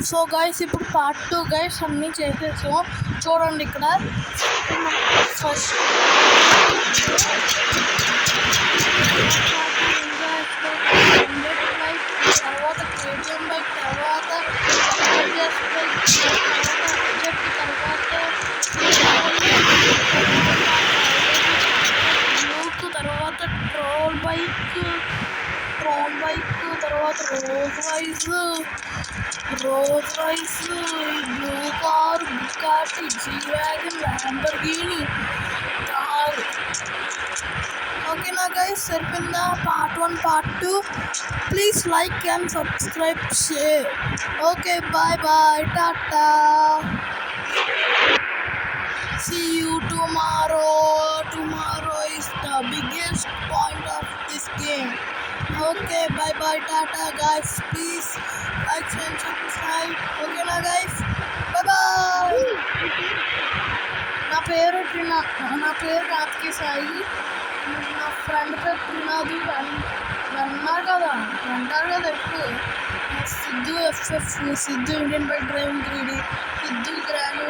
So guys ఇప్పుడు part 2 guys అన్నీ చేసేసాం. చూడండి ఇక్కడ ఫస్ట్ తర్వాత కేటీఎం బైక్, తర్వాత తర్వాత ట్రోల్ బైక్, తర్వాత Rolls Royce, blue car, Bugatti, G wagon, Lamborghini car. ఓకేనా గైస్, సరిపోయిందా? Part 1 part 2 please like and subscribe, share. Okay, bye, tata, see you tomorrow is the biggest point of this game. Okay, bye, tata guys, please like and subscribe. Okay na guys, bye. నా పేరు రాత్కి సాయి, నా friend పేరు త్రినాథు. అంటారు కదా ఎక్కువ Siddhu, FF Siddhu, Indian bike driving 3D, Siddhu గ్రాను,